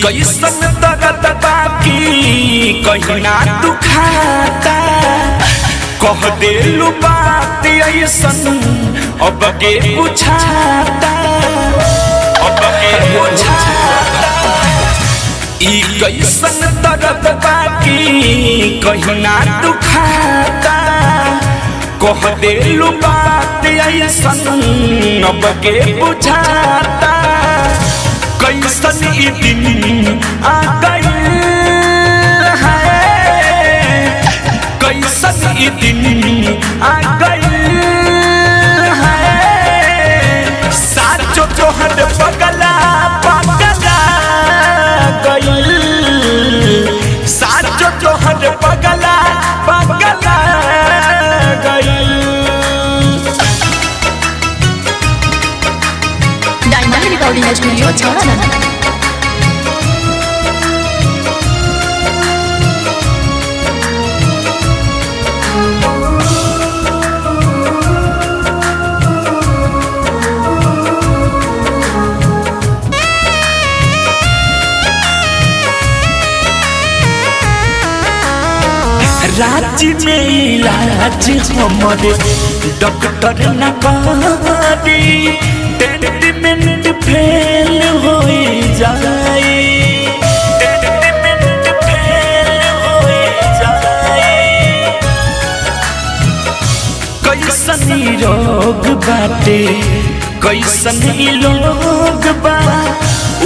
कैसन दर्द बाकी कहीं ना दुखाता, कह देलू बात ऐसन अब के बुझाता, अब के बुझाता। ई कैसन दर्द बाकी कहीं ना दुखाता, कह देलू बात ऐसन अब के बुझाता। कैसन ई दिन आ गइल है, कैसन ई दिन आ गइल है, साचो तोहर पगला पगला गइल, साचो तोहर पगला पगला गइल। डायमंड रिकॉर्डिंग स्टूडियो छौड़ा। राज्य में इलाज हमारे डॉक्टर न करी, ट्रीटमेंट फेल हो जाए, ट्रीटमेंट फेल हो जाए। कैसन रोग बाटे कैसन लोग बा,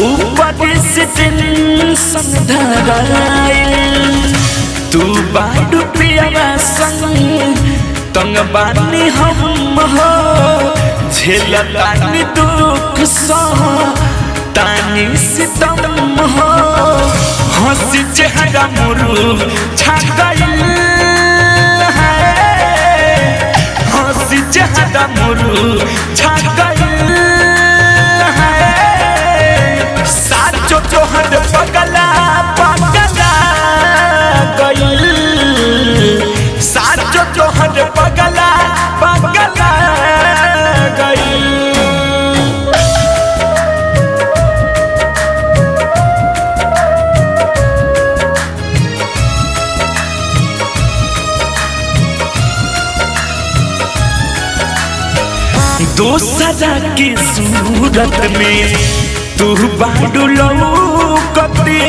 ऊपर से टेंशन धराइल, तू बाडू पियावा संग तंग बानी हम हो, झेलतानी दुख सह तानी सितम हो, हंसी चेहरा मुरू छा गइल है, हंसी चेहरा मुरू छा गइल है, साचो तोहर पगला पगला गइल, साचो तोहर पगला पगला गइल। दोसरा की सूरत में तू बाडू लौकते,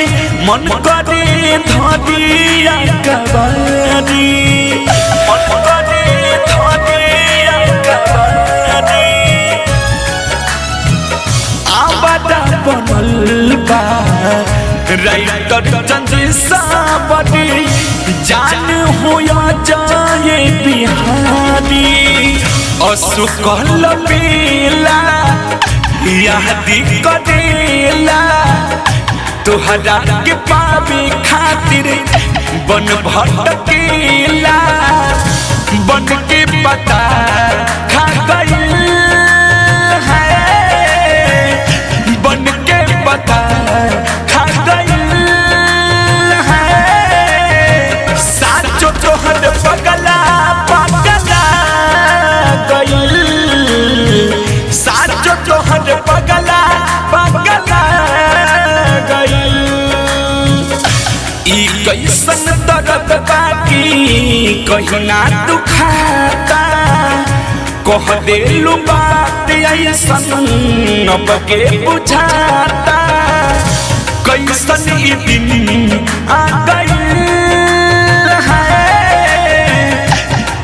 मन करे धरिया कबारी, मन करे धरिया कबारी। आवादा बनल बा राइटर चंद्र सावरी, जान होया जाए बिहारी, असुकल बेला यादी करेला, तुहरा के पावे खातिर बन भटकेला, बन के पता खा गइल है, बन के पता खा गइल है, साचो तोहर पगला पगला गइल, साचो तोहर पगला पगला गइल। ई कैसन दर्द बाकी कहीं ना दुखाता, कह देलू बात ऐसन अब के बुझाता। कैसन ई दिन आ गइल है,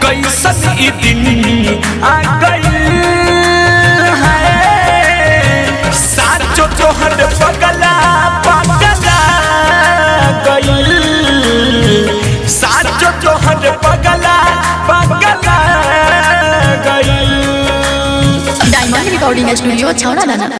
कैसन ई दिन आ गइल है, साचो तोहर पगला पगला गइल, साचो तोहर पगला पगला गइल। डायमंड रिकॉर्डिंग स्टूडियो छौड़ा।